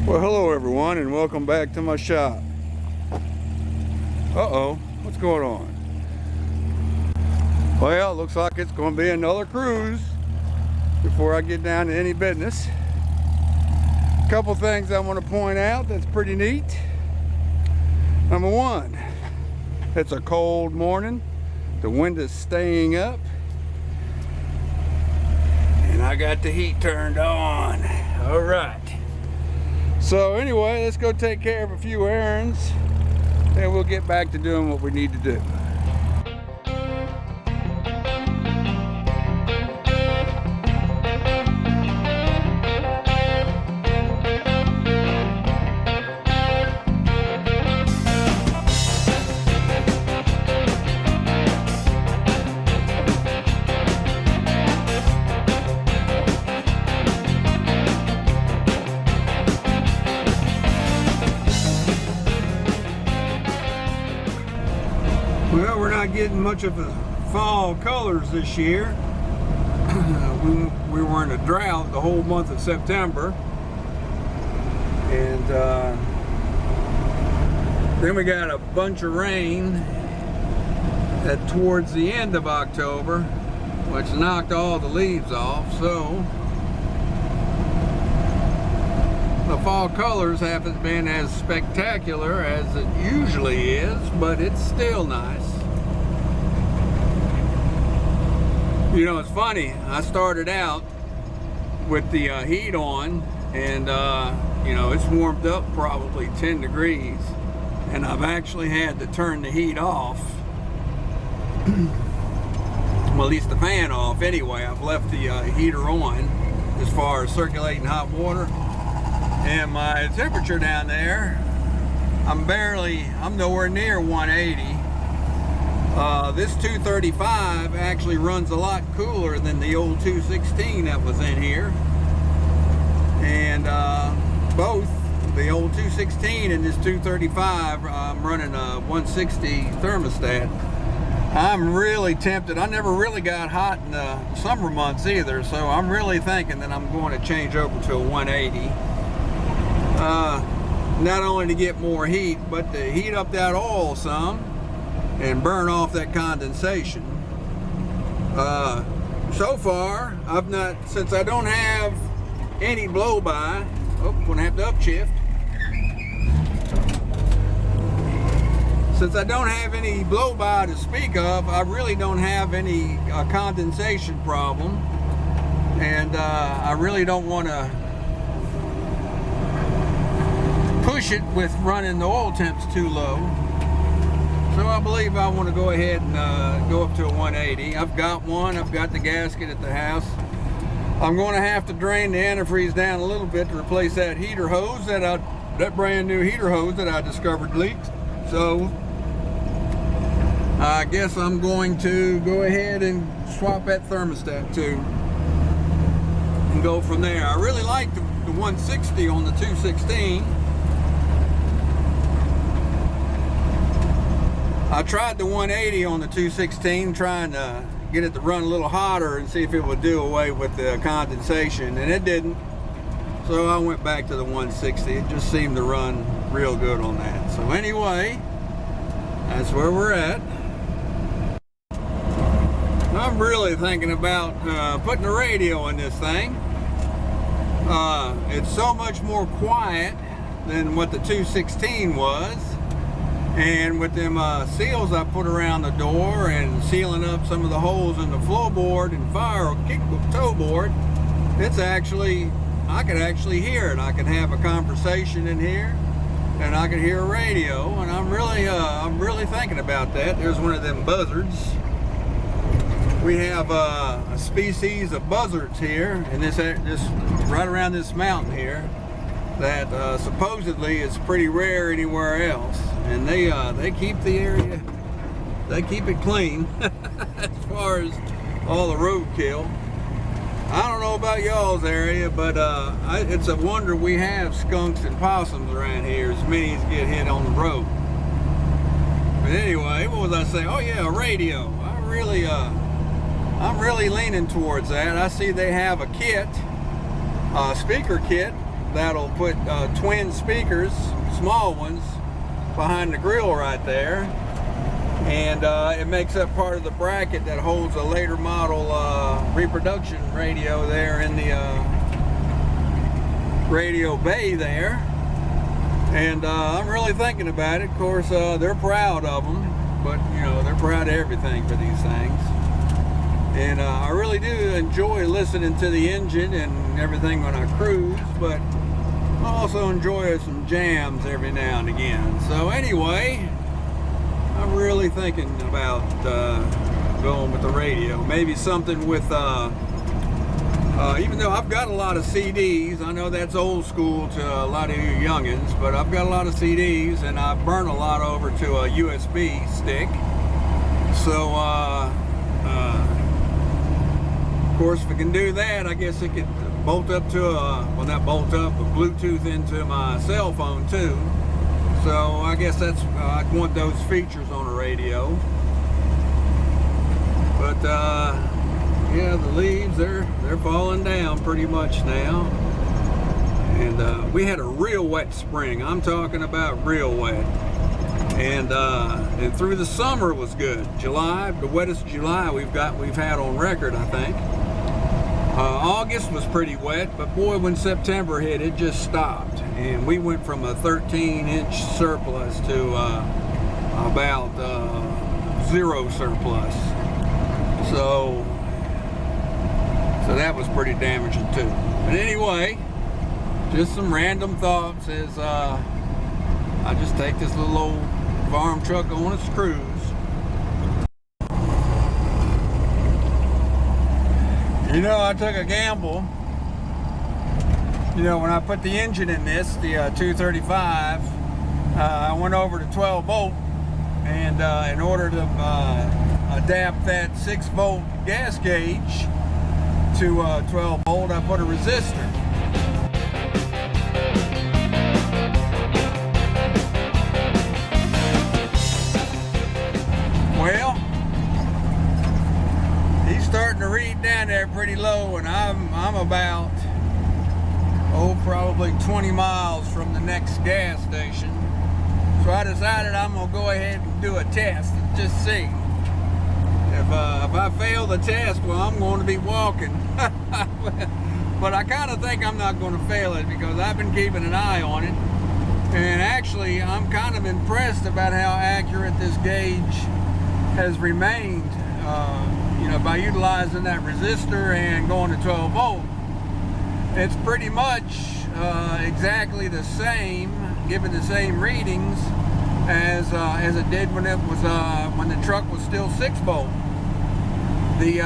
Well, hello everyone, and welcome back to my shop. Uh-oh, what's going on? Well, it looks like it's going to be another cruise before I get down to any business. A couple things I want to point out that's pretty neat. Number one, it's a cold morning. The wind is staying up. And I got the heat turned on. All right. So anyway, let's go take care of a few errands, and we'll get back to doing what we need to do. Well, we're not getting much of the fall colors this year. we were in a drought the whole month of September. And then we got a bunch of rain towards the end of October, which knocked all the leaves off. So the fall colors haven't been as spectacular as it usually is, but it's still nice. You know, it's funny, I started out with the heat on, and you know, it's warmed up probably 10 degrees, and I've actually had to turn the heat off. Well, at least the fan off anyway. I've left the heater on as far as circulating hot water. And my temperature down there, I'm nowhere near 180. This 235 actually runs a lot cooler than the old 216 that was in here. And both the old 216 and this 235, I'm running a 160 thermostat. I'm really tempted. I never really got hot in the summer months either, so I'm really thinking that I'm going to change over to a 180. Not only to get more heat, but to heat up that oil some and burn off that condensation. So far, since I don't have any blow-by, gonna have to upshift. Since I don't have any blow-by to speak of, I really don't have any condensation problem, and I really don't want to push it with running the oil temps too low. So I believe I want to go ahead and go up to a 180. I've got one. I've got the gasket at the house. I'm going to have to drain the antifreeze down a little bit to replace that heater hose, that brand new heater hose that I discovered leaked. So I guess I'm going to go ahead and swap that thermostat too and go from there. I really like the 160 on the 216. I tried the 180 on the 216, trying to get it to run a little hotter and see if it would do away with the condensation, and it didn't. So I went back to the 160. It just seemed to run real good on that. So anyway, that's where we're at. I'm really thinking about putting a radio in this thing. It's so much more quiet than what the 216 was. And with them seals I put around the door and sealing up some of the holes in the floorboard and toe board, it's actually, I could actually hear it. I could have a conversation in here, and I could hear a radio. And I'm really thinking about that. There's one of them buzzards. We have a species of buzzards here, and this right around this mountain here, that supposedly is pretty rare anywhere else, and they keep the area, they keep it clean as far as all the roadkill. I don't know about y'all's area, but it's a wonder we have skunks and possums around here, as many as get hit on the road. But anyway, what was I saying? Oh yeah, a radio. I'm really leaning towards that. I see they have a kit, a speaker kit that'll put twin speakers, small ones, behind the grill right there, and it makes up part of the bracket that holds a later model reproduction radio there in the radio bay there. And I'm really thinking about it. Of course, they're proud of them, but you know, they're proud of everything for these things. And I really do enjoy listening to the engine and everything when I cruise, but I also enjoy some jams every now and again. So anyway, I'm really thinking about going with the radio. Maybe something with, even though I've got a lot of CDs, I know that's old school to a lot of you youngins, but I've got a lot of CDs and I've burned a lot over to a USB stick. So, of course, if I can do that, I guess it could bolt up to well, not bolt up, but Bluetooth into my cell phone too. So I guess that's, I'd want those features on a radio. But yeah, the leaves, they're falling down pretty much now. And we had a real wet spring. I'm talking about real wet. And through the summer was good. July, the wettest July we've had on record, I think. August was pretty wet, but boy, when September hit, it just stopped. And we went from a 13-inch surplus to about 0 surplus. So that was pretty damaging too. But anyway, just some random thoughts as I just take this little old farm truck on its cruise. You know, I took a gamble. You know, when I put the engine in this, the 235, I went over to 12 volt, and in order to adapt that 6 volt gas gauge to 12 volt, I put a resistor. Well, he's starting to read down there pretty low, and I'm about, probably 20 miles from the next gas station. So I decided I'm gonna go ahead and do a test and just see. If I fail the test, well, I'm going to be walking. But I kind of think I'm not going to fail it because I've been keeping an eye on it. And actually, I'm kind of impressed about how accurate this gauge has remained, you know, by utilizing that resistor and going to 12 volt. It's pretty much exactly the same, giving the same readings as it did when it was when the truck was still 6 volt. The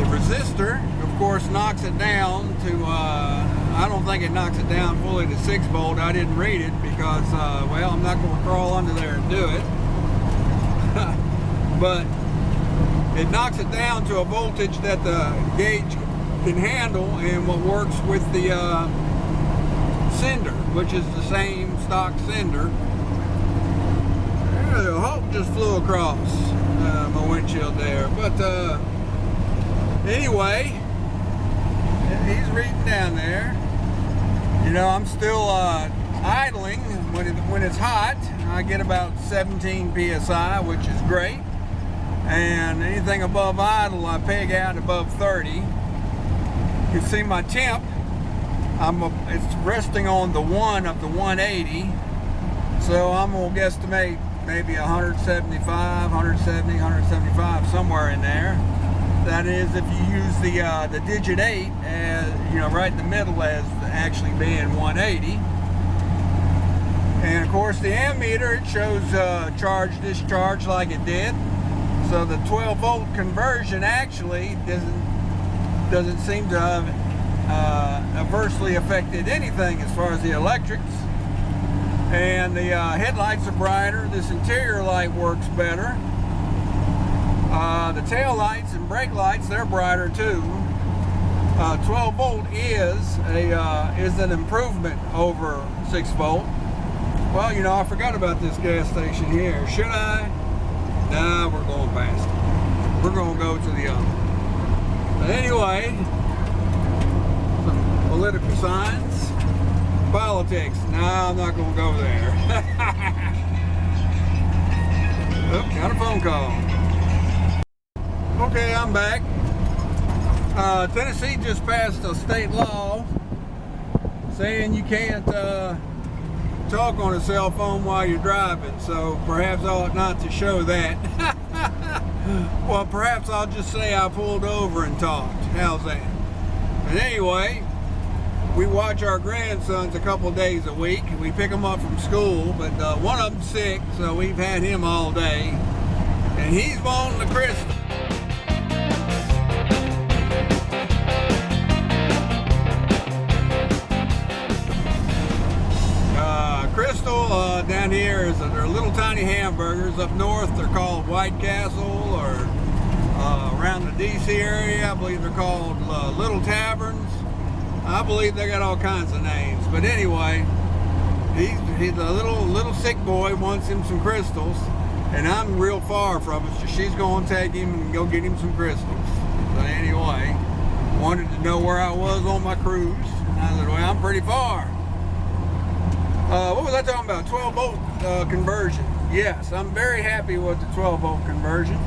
resistor, of course, knocks it down to, I don't think it knocks it down fully to 6 volt. I didn't read it because, well, I'm not going to crawl under there and do it. But it knocks it down to a voltage that the gauge can handle and what works with the sender, which is the same stock sender. The Hulk just flew across my windshield there. But anyway, he's reading down there. You know, I'm still idling. When it's hot, I get about 17 psi, which is great. And anything above idle, I peg out above 30. You can see my temp. It's resting on the 1 of the 180. So I'm gonna guesstimate maybe 175, 170, 175, somewhere in there. That is, if you use the digit 8 as, you know, right in the middle as actually being 180. And of course the ammeter, it shows charge discharge like it did. So the 12 volt conversion actually doesn't seem to have adversely affected anything as far as the electrics. And the headlights are brighter. This interior light works better. The tail lights and brake lights, they're brighter too. 12 volt is an improvement over 6 volt. Well, you know, I forgot about this gas station here. Should I? Nah, we're going past it. We're going to go to the other. But anyway, some political signs. Politics. No, I'm not going to go there. Oh, got a phone call. Okay, I'm back. Tennessee just passed a state law saying you can't talk on a cell phone while you're driving, so perhaps I ought not to show that. Well, perhaps I'll just say I pulled over and talked. How's that? But anyway, we watch our grandsons a couple days a week. We pick them up from school, but one of them's sick, so we've had him all day, and he's wanting the crystal. Down here is they're little tiny hamburgers. Up north they're called White Castle, or around the DC area I believe they're called Little Taverns. I believe they got all kinds of names, but anyway, he's a little sick boy, wants him some crystals, and I'm real far from it, so she's going to take him and go get him some crystals. So anyway, wanted to know where I was on my cruise, and I said, well, I'm pretty far. What was I talking about? 12 volt conversion. Yes, I'm very happy with the 12 volt conversion.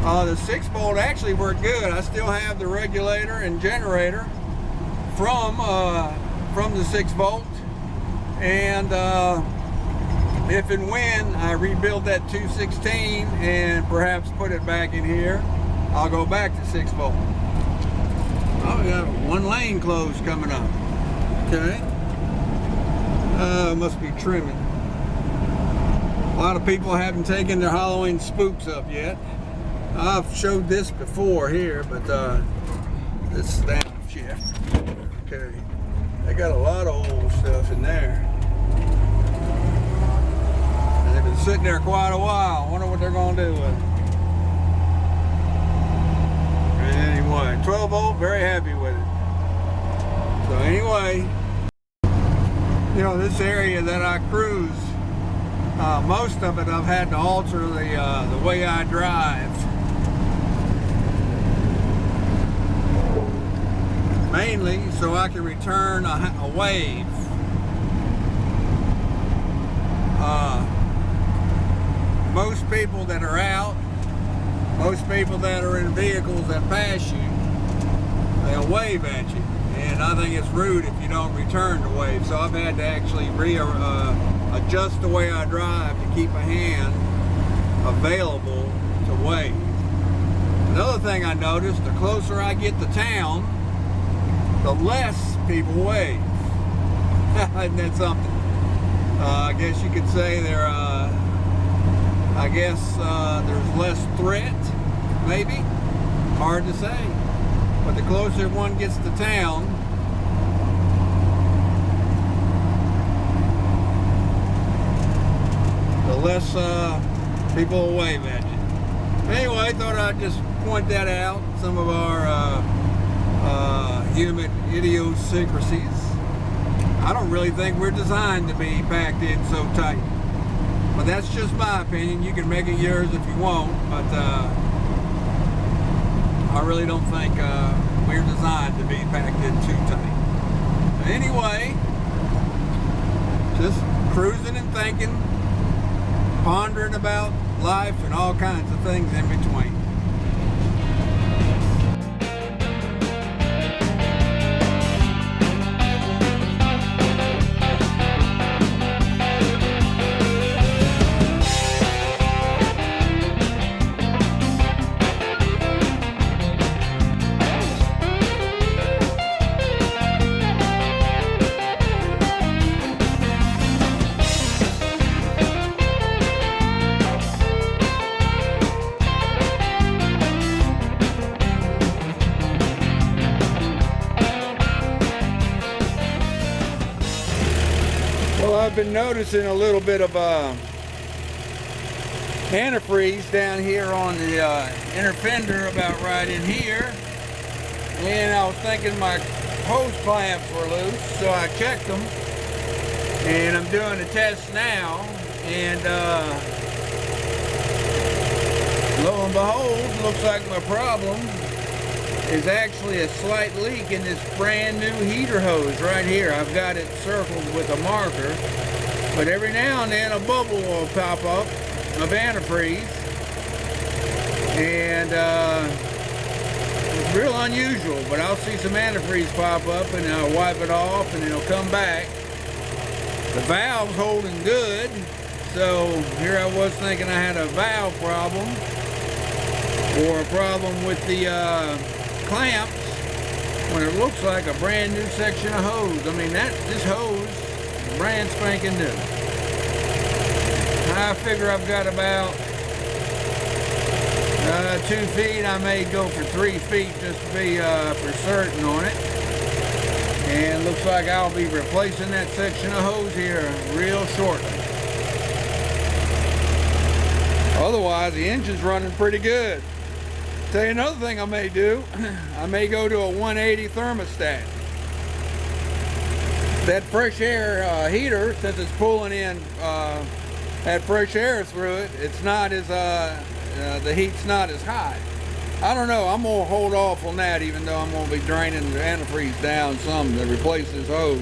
The 6 volt actually worked good. I still have the regulator and generator from the 6 volt, and if and when I rebuild that 216 and perhaps put it back in here, I'll go back to 6 volt. Oh, we got one lane closed coming up. Okay. Must be trimming. A lot of people haven't taken their Halloween spooks up yet. I've showed this before here, but this is down shift. Okay, they got a lot of old stuff in there. And they've been sitting there quite a while. I wonder what they're going to do with it. Anyway, 12 volt, very happy with it. So anyway, you know, this area that I cruise, most of it I've had to alter the way I drive. Mainly so I can return a wave. Most people that are out, most people that are in vehicles that pass you, they'll wave at you. And I think it's rude if you don't return the wave. So I've had to actually adjust the way I drive to keep a hand available to wave. Another thing I noticed, the closer I get to town, the less people wave. Isn't that something? I guess you could say there's less threat, maybe. Hard to say. But the closer one gets to town, the less people will wave at you. Anyway, I thought I'd just point that out, some of our human idiosyncrasies. I don't really think we're designed to be packed in so tight. But that's just my opinion. You can make it yours if you want, but I really don't think we're designed to be packed in too tight. But anyway, just cruising and thinking, pondering about life and all kinds of things in between. I've been noticing a little bit of antifreeze down here on the inner fender, about right in here, and I was thinking my hose clamps were loose, so I checked them, and I'm doing a test now, and lo and behold, looks like my problem is actually a slight leak in this brand new heater hose right here. I've got it circled with a marker, but every now and then a bubble will pop up of antifreeze, and it's real unusual, but I'll see some antifreeze pop up and I'll wipe it off and it'll come back. The valve's holding good, so here I was thinking I had a valve problem or a problem with the clamps when it looks like a brand new section of hose. I mean, this hose is brand spanking new. I figure I've got about 2 feet. I may go for 3 feet just to be for certain on it. And looks like I'll be replacing that section of hose here real shortly. Otherwise, the engine's running pretty good. Tell you another thing I may do. I may go to a 180 thermostat. That fresh air heater, since it's pulling in that fresh air through it, it's not as the heat's not as high. I don't know. I'm gonna hold off on that, even though I'm gonna be draining the antifreeze down some to replace this hose.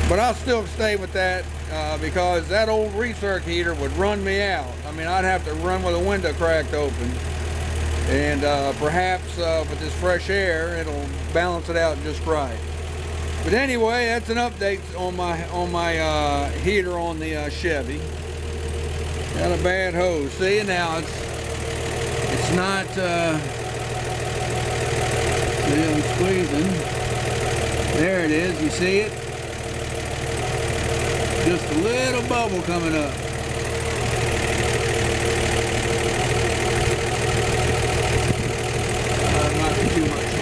But I'll still stay with that because that old recirc heater would run me out. I mean, I'd have to run with a window cracked open. And perhaps with this fresh air, it'll balance it out just right. But anyway, that's an update on my heater on the Chevy. Got a bad hose. See, now it's not. See, I'm squeezing. There it is. You see it? Just a little bubble coming up. Might be too much